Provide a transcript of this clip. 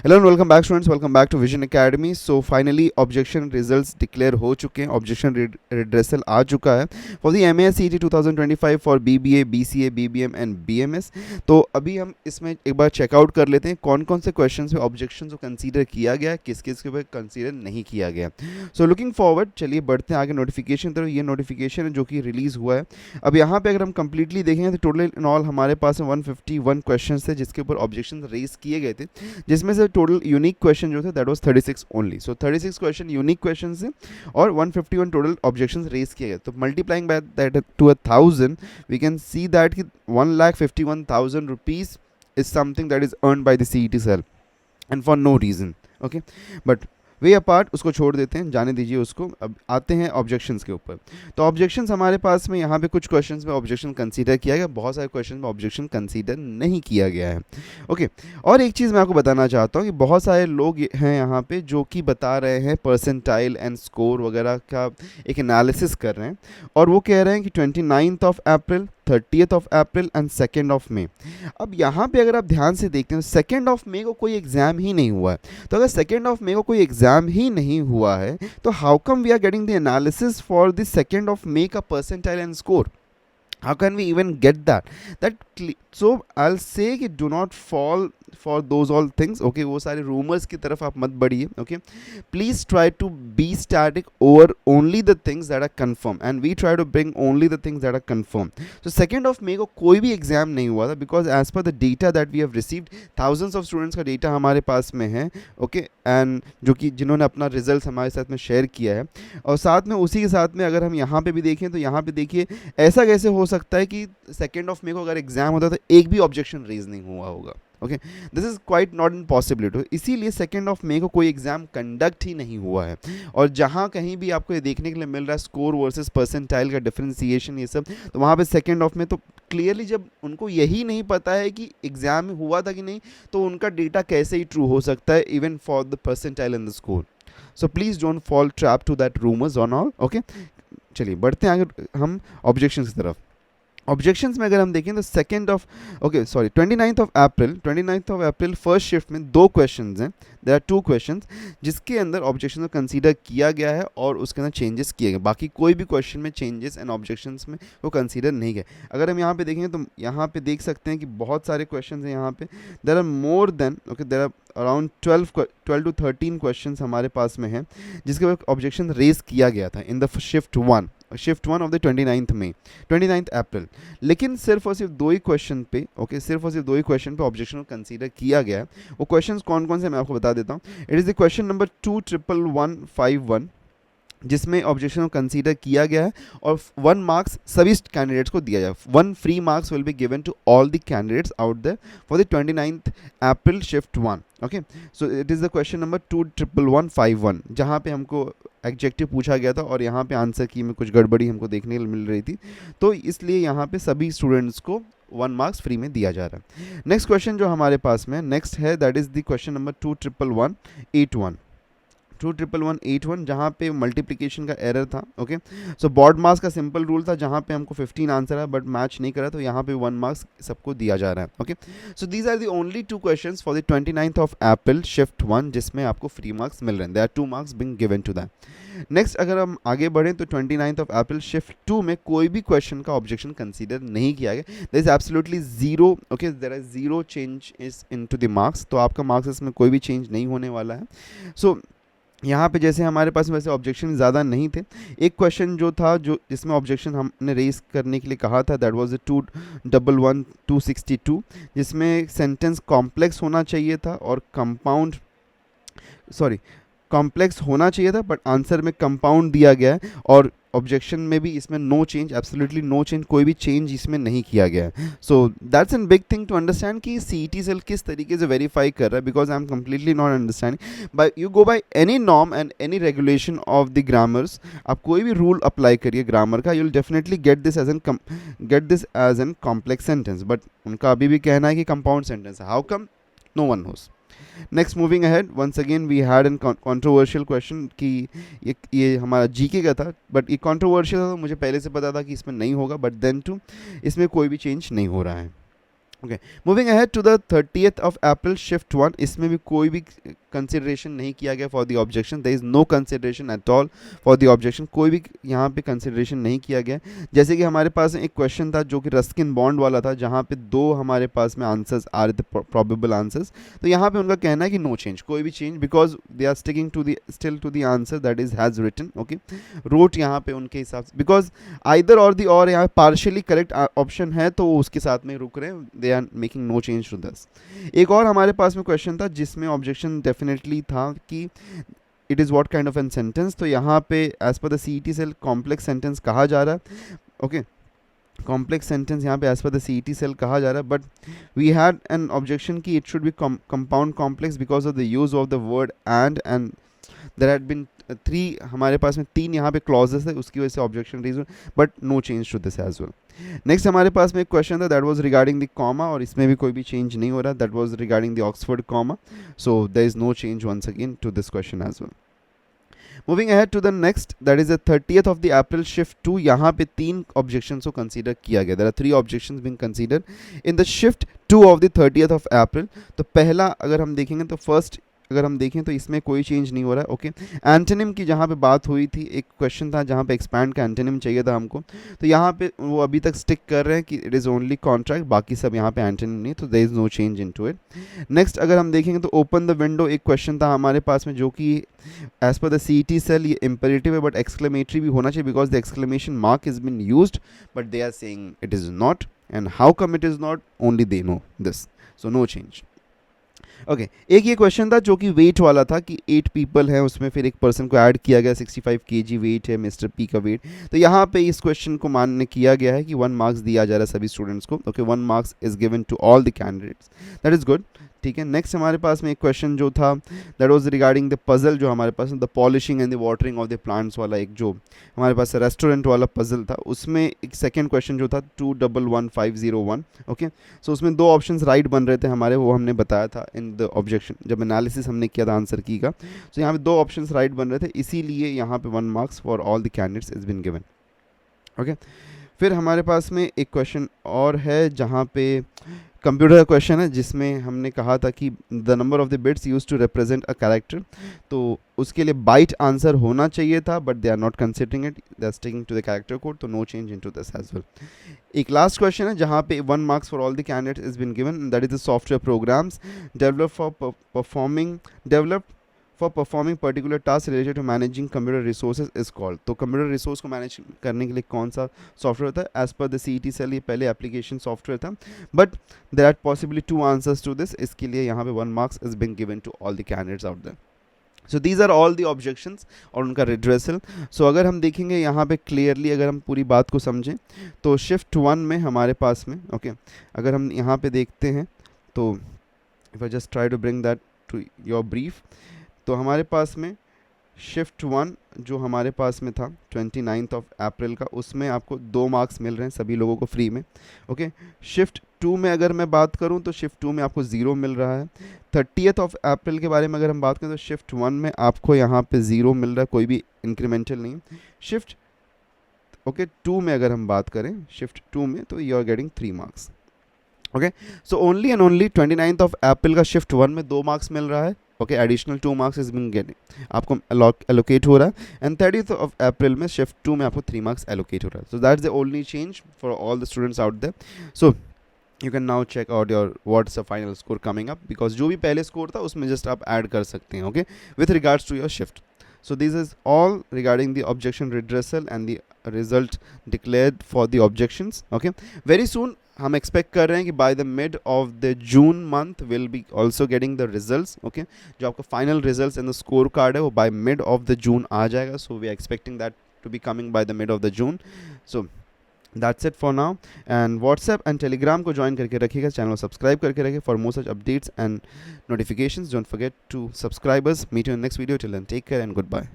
Hello and welcome back students, welcome back to Vision Academy. So finally objection results declare हो चुके हैं, objection redressal आ चुका है for the MAS-CET 2025 for BBA, BCA, BBM and BMS। तो अभी हम इसमें एक बार चेकआउट कर लेते हैं कौन कौन से क्वेश्चन पे ऑब्जेक्शन को कंसीडर किया गया, किस किस के ऊपर कंसीडर नहीं किया गया। सो लुकिंग फॉरवर्ड, चलिए बढ़ते हैं आगे नोटिफिकेशन तरफ। ये नोटिफिकेशन है जो कि रिलीज़ हुआ है। अब यहाँ पे अगर हम कंप्लीटली देखेंगे तो टोटल इन ऑल हमारे पास 151 क्वेश्चन थे जिसके ऊपर ऑब्जेक्शन रेज किए गए थे, जिसमें से टोटल यूनिक क्वेश्चन जो थे that was 36 only. So 36 question unique question से और 151 टोटल ऑब्जेक्शंस रेज किए गए। तो multiplying by that to 1000 we can see that कि 1,51,000 rupees is something that is earned by the CET cell and for no reason. Okay, but way apart उसको छोड़ देते हैं, जाने दीजिए उसको। अब आते हैं ऑब्जेक्शंस के ऊपर। तो ऑब्जेक्शंस हमारे पास में यहाँ पे कुछ क्वेश्चंस में ऑब्जेक्शन कंसीडर किया गया, बहुत सारे क्वेश्चन में ऑब्जेक्शन कंसीडर नहीं किया गया है। ओके, और एक चीज़ मैं आपको बताना चाहता हूँ कि बहुत सारे लोग हैं यहाँ पे जो कि बता रहे हैं परसेंटाइल एंड स्कोर वगैरह का एक एनालिसिस कर रहे हैं, और वो कह रहे हैं कि 29th of April, 30th of April and 2nd of May. अब यहाँ पे अगर आप ध्यान से देखते हैं 2nd ऑफ मई को कोई एग्ज़ाम ही नहीं हुआ है। तो अगर 2nd ऑफ मई को कोई एग्ज़ाम ही नहीं हुआ है तो how come we are getting the analysis for the 2nd of May का percentile and score? How can we even get that so I'll say कि do not fall for those all things. Okay, वो सारे rumors की तरफ आप मत बढ़िए. Okay, please try to be static over only the things that are confirmed, and we try to bring only the things that are confirmed. So 2nd of May को कोई भी एग्जाम नहीं हुआ था, because as per the data that we have received, thousands of students का data हमारे पास में है. Okay, and जो कि जिन्होंने अपना रिजल्ट हमारे साथ में शेयर किया है, और साथ में उसी के साथ में अगर हम यहाँ पे भी देखें तो यहाँ पे देखिए ऐसा कैसे हो सकता है कि 2nd ऑफ मई को अगर एग्जाम होता तो एक भी ऑब्जेक्शन रेज नहीं हुआ होगा। Okay, this is quite not in possibility. इसीलिए 2nd ऑफ मई को कोई एग्जाम कंडक्ट ही नहीं हुआ है। और जहाँ कहीं भी आपको ये देखने के लिए मिल रहा है स्कोर वर्सेस परसेंटाइल का डिफरेंशिएशन ये सब, तो वहाँ पे 2nd ऑफ मई तो क्लियरली जब उनको यही नहीं पता है कि एग्जाम हुआ था कि नहीं, तो उनका डेटा कैसे ही ट्रू हो सकता है even for the percentile and the score. So please don't fall trap to that rumours on all. Okay, चलिए बढ़ते हैं आगे हम ऑब्जेक्शंस की तरफ। ऑब्जेक्शंस में अगर हम देखें तो 29th of April first shift में 2 क्वेश्चंस हैं। देयर आर 2 क्वेश्चंस जिसके अंदर ऑब्जेक्शन को कंसीडर किया गया है और उसके अंदर चेंजेस किए गए। बाकी कोई भी क्वेश्चन में चेंजेस एंड ऑब्जेक्शंस में वो कंसीडर नहीं गए। अगर हम यहाँ पे देखेंगे तो यहाँ पे देख सकते हैं कि बहुत सारे क्वेश्चन हैं यहाँ पे। There are more than there are around 12 to 13 question हमारे पास में हैं जिसके ऊपर ऑब्जेक्शन रेज किया गया था इन the shift 1 of the 29th अप्रैल। लेकिन सिर्फ और सिर्फ 2 ही क्वेश्चन पे, सिर्फ और सिर्फ 2 ही क्वेश्चन पे ऑब्जेक्शन कंसीडर किया गया है। वो क्वेश्चन कौन कौन से मैं आपको बता देता हूँ। It is the question number 21151 जिसमें ऑब्जेक्शन कंसीडर किया गया है और 1 मार्क्स सभी कैंडिडेट्स को दिया जाए। 1 free marks will be given to all the candidates out there for the 29th April shift 1। Okay, so it is the question number 21151 जहाँ पे हमको एग्जेक्टिव पूछा गया था और यहाँ पे आंसर की में कुछ गड़बड़ी हमको देखने को मिल रही थी, तो इसलिए यहाँ पे सभी स्टूडेंट्स को 1 मार्क्स फ्री में दिया जा रहा है। नेक्स्ट क्वेश्चन जो हमारे पास में नेक्स्ट है that is the question number 21181 जहाँ पे मल्टीप्लिकेशन का एरर था। ओके, सो बॉड मार्क्स का सिंपल रूल था जहाँ पे हमको 15 आंसर है बट मैच नहीं करा, तो यहाँ पे 1 मार्क्स सबको दिया जा रहा है। Okay, so these are the only 2 questions for the 29th of April shift 1 जिसमें आपको फ्री मार्क्स मिल रहे हैं। There are 2 marks being given to that. Next अगर हम आगे बढ़ें तो 29th ऑफ अप्रैल शिफ्ट 2 में कोई भी क्वेश्चन का ऑब्जेक्शन कंसीडर नहीं किया गया। There is absolutely zero. Okay, there is zero change is into the marks, तो आपका मार्क्स इसमें कोई भी चेंज नहीं होने वाला है। सो यहाँ पे जैसे हमारे पास वैसे ऑब्जेक्शन ज़्यादा नहीं थे। एक क्वेश्चन जो था जो जिसमें ऑब्जेक्शन हमने रेज करने के लिए कहा था दैट वाज 211,262 जिसमें सेंटेंस कॉम्प्लेक्स होना चाहिए था और कॉम्प्लेक्स होना चाहिए था बट आंसर में कंपाउंड दिया गया है, और ऑब्जेक्शन में भी इसमें no change, absolutely no change, कोई भी चेंज इसमें नहीं किया गया है। So that's an big thing to understand कि CET सेल किस तरीके से वेरीफाई कर रहा है, because I am completely not understanding. By you go by any norm and any regulation of the grammars, आप कोई भी रूल अप्लाई करिए ग्रामर का, you will definitely get this as an complex sentence, but उनका अभी भी कहना है कि कंपाउंड सेंटेंस है। How come? No one knows. Next moving ahead, once again we had an controversial question कि ये हमारा जीके का था, बट ये कंट्रोवर्शियल था तो मुझे पहले से पता था कि इसमें नहीं होगा, बट देन टू इसमें कोई भी चेंज नहीं हो रहा है। Okay, moving ahead to the 30th of April shift 1, इसमें भी कोई भी कंसिडरेशन नहीं किया गया for the objection, there is no consideration at all for the objection, कोई भी यहाँ पे कंसिडरेशन नहीं किया गया। जैसे कि हमारे पास एक क्वेश्चन था जो कि रस्किन बॉन्ड वाला था, जहाँ पे दो हमारे पास में आंसर्स आ रहे थे, प्रोबेबल आंसर्स, तो यहाँ पे उनका कहना है कि नो चेंज, कोई भी change, because they are sticking to the still to the answer that is has written, okay, wrote यहाँ पे उनके हिसाब से, बिकॉज आइदर और दी और यहाँ पार्शियली करेक्ट ऑप्शन है तो वो उसके साथ में रुक रहे हैं, they are making no change to this. एक और हमारे पास में क्वेश्चन था जिसमें ऑब्जेक्शन डेफिनेटली था कि it is what kind of an sentence, तो यहाँ पे as per the CET cell complex sentence कहा जा रहा है, ओके, कॉम्प्लेक्स सेंटेंस यहाँ पे as per the CET cell कहा जा रहा है, but we had an objection कि it should be compound complex because of the use of the word and there had been 3, हमारे पास में 3 यहाँ पे क्लॉजेस है, उसकी वजह से objection reason, but no change to this as well. Next हमारे पास में एक क्वेश्चन था that was regarding the comma, और इसमें भी कोई भी चेंज नहीं हो रहा, that was regarding the Oxford comma, so there is no change once again to this question as well. Moving ahead to the next that is the 30th of the April shift 2, यहाँ पे 3 objections को consider किया गया, there are 3 objections being considered in the shift 2 of the 30th of April। तो पहला अगर हम देखेंगे तो फर्स्ट अगर हम देखें तो इसमें कोई चेंज नहीं हो रहा है, ओके। एंटोनिम की जहाँ पे बात हुई थी, एक क्वेश्चन था जहाँ पे एक्सपैंड का एंटोनिम चाहिए था हमको, तो यहाँ पे वो अभी तक स्टिक कर रहे हैं कि इट इज़ ओनली कॉन्ट्रैक्ट, बाकी सब यहाँ पे एंटोनिम नहीं, तो there is no change in to it. Next अगर हम देखेंगे तो ओपन द विंडो एक क्वेश्चन था हमारे पास में, जो कि as per the CET cell ये इंपेरेटिव है बट एक्सक्लेमेटरी भी होना चाहिए, because the exclamation mark is been used but they are saying it is not, and how come it is not, only they know this, so no change, okay. एक ये question था जो कि wait वाला था कि 8 पीपल हैं, उसमें फिर एक पर्सन को ऐड किया गया, 65 kg वेट है मिस्टर पी का वेट, तो यहाँ पे इस क्वेश्चन को मान्य किया गया है कि 1 मार्क्स दिया जा रहा है सभी स्टूडेंट्स को, okay, 1 marks is given to all the candidates, that is good, ठीक है। नेक्स्ट हमारे पास में एक क्वेश्चन जो था that was regarding the puzzle, जो हमारे पास the polishing and the watering of the plants वाला एक जो हमारे पास रेस्टोरेंट वाला पजल था, उसमें एक सेकंड क्वेश्चन जो था 211501, ओके, सो उसमें 2 ऑप्शंस राइट बन रहे थे हमारे, वो हमने बताया था इन द ऑब्जेक्शन जब एनालिसिस हमने किया था आंसर की का, तो यहाँ पे 2 ऑप्शंस राइट बन रहे थे, इसीलिए यहाँ पे 1 marks for all the candidates is been given, okay. फिर हमारे पास में एक क्वेश्चन और है जहाँ पे कंप्यूटर का क्वेश्चन है, जिसमें हमने कहा था कि the number of the bits use to represent a character, तो उसके लिए बाइट आंसर होना चाहिए था, but they are not considering it, they are sticking to the character code, तो no change into this as well. एक last question है जहाँ पे 1 marks for all the candidates is been given, that is the software programs developed for performing particular task related to managing computer resources is called, तो computer resource को manage करने के लिए कौन सा सॉफ्टवेयर होता है, as per the CET cell ये पहले एप्लीकेशन सॉफ्टवेयर था, but there are possibly 2 answers to this, इसके लिए यहाँ पे 1 marks is been given to all the candidates out there. So these are all the objections और उनका रिड्रेसल। सो अगर हम देखेंगे यहाँ पे क्लियरली, अगर हम पूरी बात को समझें तो शिफ्ट 1 में हमारे पास में, ओके, अगर हम यहाँ पे देखते हैं तो if I just try to bring that to your brief, तो हमारे पास में शिफ्ट 1 जो हमारे पास में था 29th of April का, उसमें आपको 2 मार्क्स मिल रहे हैं सभी लोगों को फ्री में, ओके। शिफ्ट 2 में अगर मैं बात करूं तो शिफ्ट 2 में आपको 0 मिल रहा है। 30th of April के बारे में अगर हम बात करें तो शिफ्ट 1 में आपको यहाँ पे 0 मिल रहा है, कोई भी इंक्रीमेंटल नहीं। शिफ्ट 2 में अगर हम बात करें शिफ्ट 2 में, तो you are getting 3 marks, okay. So only and only 29th of April का शिफ्ट 1 में 2 मार्क्स मिल रहा है, okay, additional 2 marks is been getting आपको एलोकेट हो रहा है, एंड 30th of April में शिफ्ट 2 में आपको 3 मार्क्स एलोकेट हो रहा है। So that's the only change for all the students out there. So you can now check out your what's the final score coming up, because जो भी पहले score था उसमें जस्ट आप ऐड कर सकते हैं, okay, with regards to your shift. So this is all regarding the objection redressal and the result declared for the objections, okay. Very soon हम expect कर रहे हैं कि by the mid of the June month we'll be also getting the results, okay. जो आपका final results and the score card है वो by mid of the June आ जाएगा, so we are expecting that to be coming by the mid of the June. So that's it for now, and WhatsApp and Telegram को join करके रखिएगा, channel को subscribe करके रखिए for more such updates and notifications. Don't forget to subscribe us. Meet you in the next video. Till then, take care and goodbye.